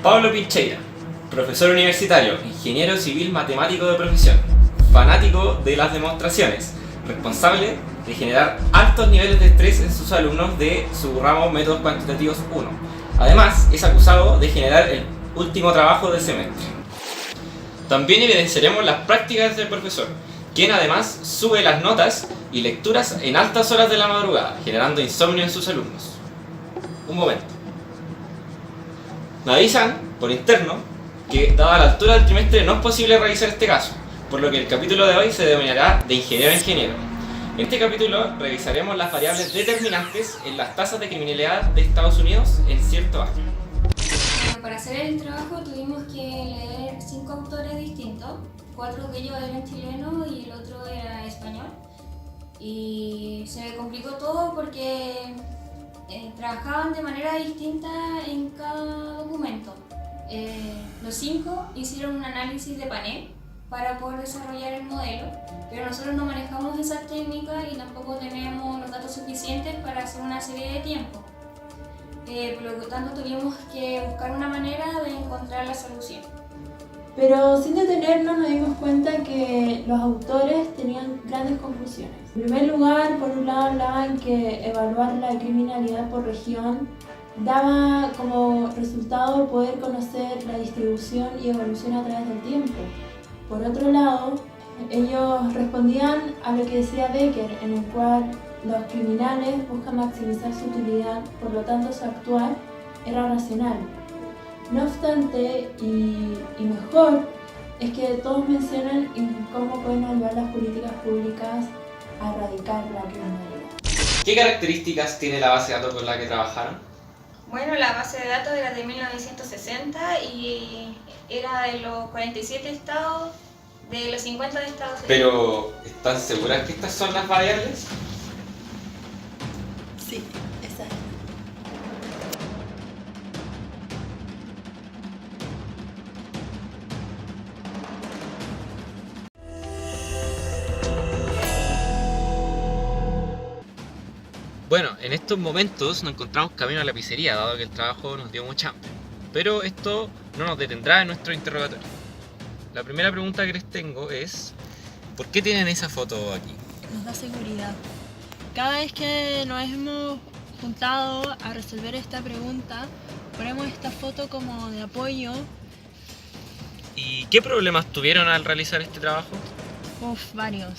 Pablo Pincheira, profesor universitario, ingeniero civil matemático de profesión, fanático de las demostraciones, responsable de generar altos niveles de estrés en sus alumnos de su ramo Métodos Cuantitativos 1. Además, es acusado de generar el último trabajo del semestre. También evidenciaremos las prácticas del profesor, quien además sube las notas y lecturas en altas horas de la madrugada, generando insomnio en sus alumnos. Un momento. Me avisan, por interno, que dada la altura del trimestre no es posible realizar este caso, por lo que el capítulo de hoy se denominará de ingeniero a ingeniero. En este capítulo revisaremos las variables determinantes en las tasas de criminalidad de Estados Unidos en cierto año. Para hacer el trabajo tuvimos que leer 5 autores distintos, 4 de ellos eran chilenos y el otro era español. Y se me complicó todo porque trabajaban de manera distinta en cada documento. Los 5 hicieron un análisis de panel para poder desarrollar el modelo, pero nosotros no manejamos esa técnica y tampoco tenemos los datos suficientes para hacer una serie de tiempo. Por lo tanto tuvimos que buscar una manera de encontrar la solución. Pero sin detenernos nos dimos cuenta que los autores tenían grandes conclusiones. En primer lugar, por un lado hablaban que evaluar la criminalidad por región daba como resultado poder conocer la distribución y evolución a través del tiempo. Por otro lado, ellos respondían a lo que decía Becker, en el cual los criminales buscan maximizar su utilidad, por lo tanto su actuar era racional. No obstante, y mejor, es que todos mencionan cómo pueden ayudar las políticas públicas a erradicar la criminalidad. ¿Qué características tiene la base de datos con la que trabajaron? Bueno, la base de datos era de 1960 y era de los 47 estados, de los 50 de Estados Unidos. Pero, ¿están seguras que estas son las variables? Sí, esa es. Bueno, en estos momentos nos encontramos camino a la pizzería, dado que el trabajo nos dio mucha hambre. Pero esto no nos detendrá en nuestro interrogatorio. La primera pregunta que les tengo es, ¿por qué tienen esa foto aquí? Nos da seguridad. Cada vez que nos hemos juntado a resolver esta pregunta, ponemos esta foto como de apoyo. ¿Y qué problemas tuvieron al realizar este trabajo? Varios.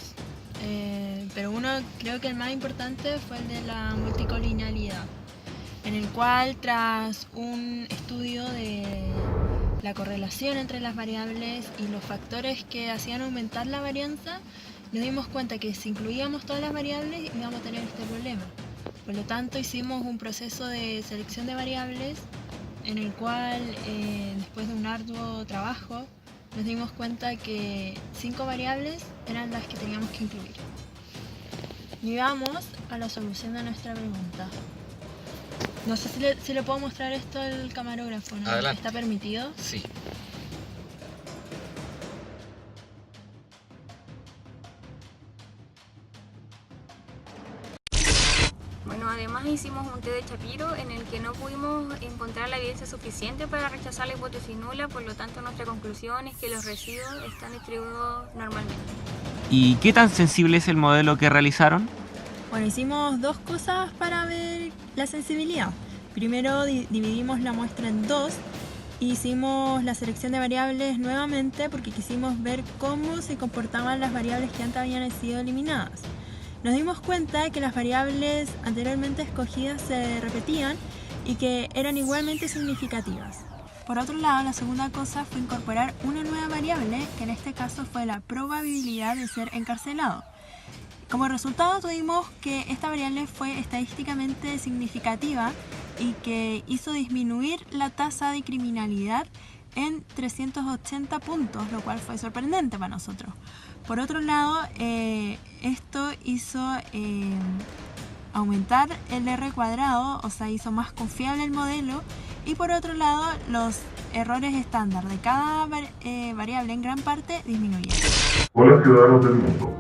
Pero uno, creo que el más importante, fue el de la multicolinialidad, en el cual, tras un estudio de la correlación entre las variables y los factores que hacían aumentar la varianza, nos dimos cuenta que si incluíamos todas las variables íbamos a tener este problema. Por lo tanto, hicimos un proceso de selección de variables en el cual, después de un arduo trabajo, nos dimos cuenta que 5 variables eran las que teníamos que incluir. Y vamos a la solución de nuestra pregunta. No sé si le puedo mostrar esto al camarógrafo, ¿no? Adelante. ¿Está permitido? Sí. Bueno, además hicimos un test de Shapiro en el que no pudimos encontrar la evidencia suficiente para rechazar la hipótesis nula, por lo tanto nuestra conclusión es que los residuos están distribuidos normalmente. ¿Y qué tan sensible es el modelo que realizaron? Bueno, hicimos 2 cosas para ver la sensibilidad. Primero dividimos la muestra en 2. Hicimos la selección de variables nuevamente porque quisimos ver cómo se comportaban las variables que antes habían sido eliminadas. Nos dimos cuenta que las variables anteriormente escogidas se repetían y que eran igualmente significativas. Por otro lado, la segunda cosa fue incorporar una nueva variable, que en este caso fue la probabilidad de ser encarcelado. Como resultado tuvimos que esta variable fue estadísticamente significativa y que hizo disminuir la tasa de criminalidad en 380 puntos, lo cual fue sorprendente para nosotros. Por otro lado, esto hizo aumentar el R cuadrado, o sea, hizo más confiable el modelo, y por otro lado, los errores estándar de cada variable en gran parte disminuyeron. Hola ciudadanos del mundo,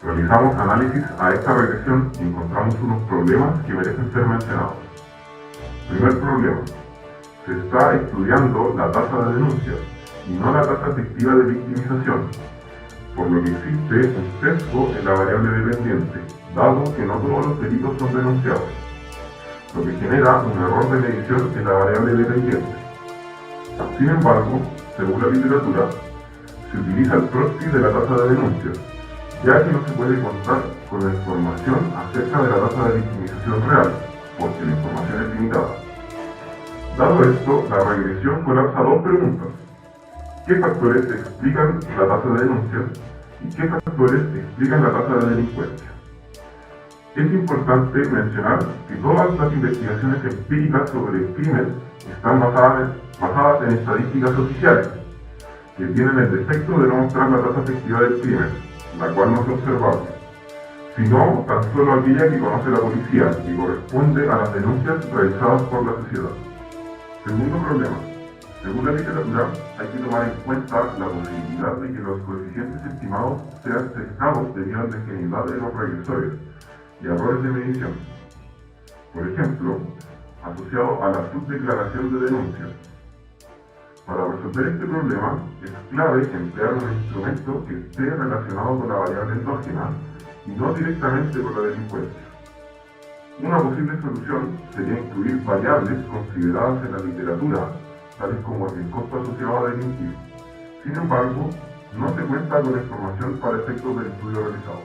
realizamos análisis a esta regresión y encontramos unos problemas que merecen ser mencionados. Primer problema, Se está estudiando la tasa de denuncias y no la tasa efectiva de victimización, por lo que existe un sesgo en la variable dependiente, dado que no todos los delitos son denunciados, lo que genera un error de medición en la variable dependiente. Sin embargo, según la literatura, se utiliza el proxy de la tasa de denuncias, ya que no se puede contar con la información acerca de la tasa de victimización real, porque la información es limitada. Dado esto, la regresión colapsa dos preguntas. ¿Qué factores explican la tasa de denuncias y qué factores explican la tasa de delincuencia? Es importante mencionar que todas las investigaciones empíricas sobre el crimen están basadas en estadísticas oficiales, que tienen el defecto de no mostrar la tasa efectiva del crimen, la cual no es observable, sino tan solo aquella que conoce la policía y corresponde a las denuncias realizadas por la sociedad. Segundo problema. Según la literatura, hay que tomar en cuenta la posibilidad de que los coeficientes estimados sean sesgados debido al degenerado de los regresores y errores de medición. Por ejemplo, asociado a la subdeclaración de denuncias. Para resolver este problema, es clave emplear un instrumento que esté relacionado con la variable endógena y no directamente con la delincuencia. Una posible solución sería incluir variables consideradas en la literatura, tales como el costo asociado a delinquir. Sin embargo, no se cuenta con la información para efectos del estudio realizado.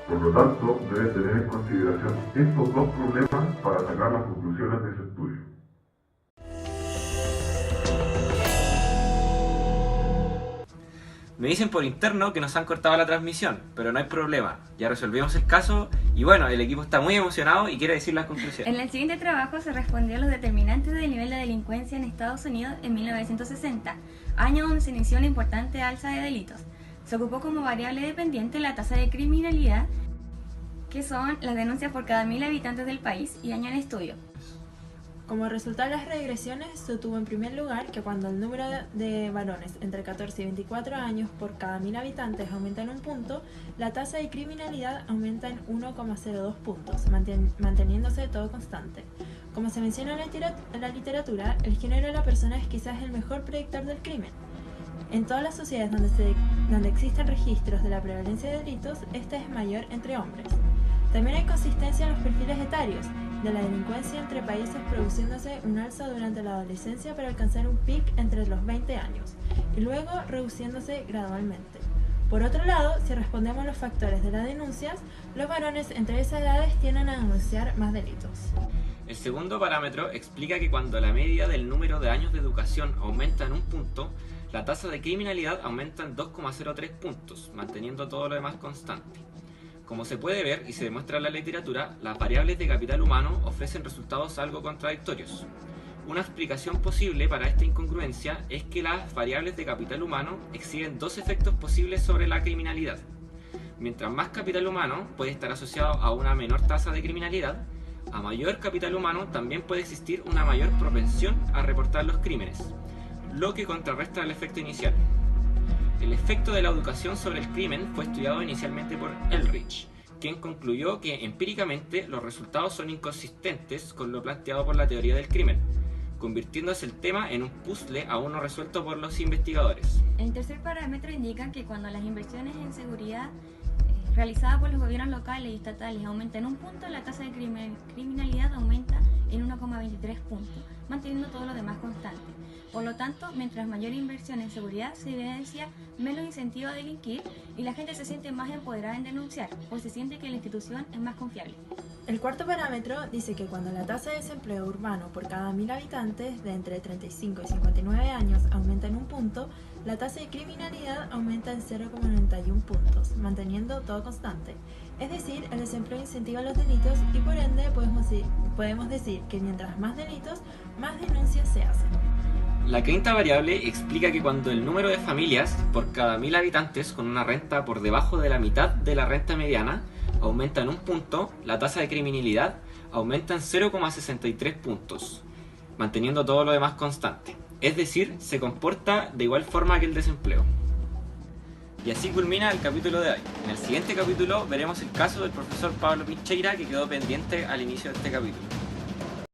Por lo tanto, debe tener en consideración estos dos problemas para sacar las conclusiones de ese estudio. Me dicen por interno que nos han cortado la transmisión, pero no hay problema, ya resolvimos el caso y bueno, el equipo está muy emocionado y quiere decir las conclusiones. En el siguiente trabajo se respondió a los determinantes del nivel de delincuencia en Estados Unidos en 1960, año donde se inició una importante alza de delitos. Se ocupó como variable dependiente la tasa de criminalidad, que son las denuncias por cada 1000 habitantes del país y año en estudio. Como resultado de las regresiones, se obtuvo en primer lugar que cuando el número de varones entre 14 y 24 años por cada 1000 habitantes aumenta en un punto, la tasa de criminalidad aumenta en 1,02 puntos, manteniéndose todo constante. Como se menciona en la literatura, el género de la persona es quizás el mejor predictor del crimen. En todas las sociedades donde existen registros de la prevalencia de delitos, esta es mayor entre hombres. También hay consistencia en los perfiles etarios de la delincuencia entre países, produciéndose un alza durante la adolescencia para alcanzar un pic entre los 20 años y luego reduciéndose gradualmente. Por otro lado, si respondemos a los factores de las denuncias, los varones entre esas edades tienden a denunciar más delitos. El segundo parámetro explica que cuando la media del número de años de educación aumenta en un punto, la tasa de criminalidad aumenta en 2,03 puntos, manteniendo todo lo demás constante. Como se puede ver y se demuestra en la literatura, las variables de capital humano ofrecen resultados algo contradictorios. Una explicación posible para esta incongruencia es que las variables de capital humano exhiben dos efectos posibles sobre la criminalidad. Mientras más capital humano puede estar asociado a una menor tasa de criminalidad, a mayor capital humano también puede existir una mayor propensión a reportar los crímenes, lo que contrarresta el efecto inicial. El efecto de la educación sobre el crimen fue estudiado inicialmente por Ehrlich, quien concluyó que empíricamente los resultados son inconsistentes con lo planteado por la teoría del crimen, convirtiéndose el tema en un puzzle aún no resuelto por los investigadores. El tercer parámetro indica que cuando las inversiones en seguridad realizadas por los gobiernos locales y estatales aumentan un punto, la tasa de criminalidad aumenta en 1,23 puntos, manteniendo todo lo demás constante. Por lo tanto, mientras mayor inversión en seguridad se evidencia menos incentivo a delinquir y la gente se siente más empoderada en denunciar, pues se siente que la institución es más confiable. El cuarto parámetro dice que cuando la tasa de desempleo urbano por cada 1000 habitantes de entre 35 y 59 años aumenta en un punto, la tasa de criminalidad aumenta en 0,91 puntos, manteniendo todo constante. Es decir, el desempleo incentiva los delitos y por ende podemos decir que mientras más delitos, más denuncias se hacen. La quinta variable explica que cuando el número de familias por cada 1000 habitantes con una renta por debajo de la mitad de la renta mediana aumenta en un punto, la tasa de criminalidad aumenta en 0,63 puntos, manteniendo todo lo demás constante. Es decir, se comporta de igual forma que el desempleo. Y así culmina el capítulo de hoy. En el siguiente capítulo veremos el caso del profesor Pablo Pincheira, que quedó pendiente al inicio de este capítulo.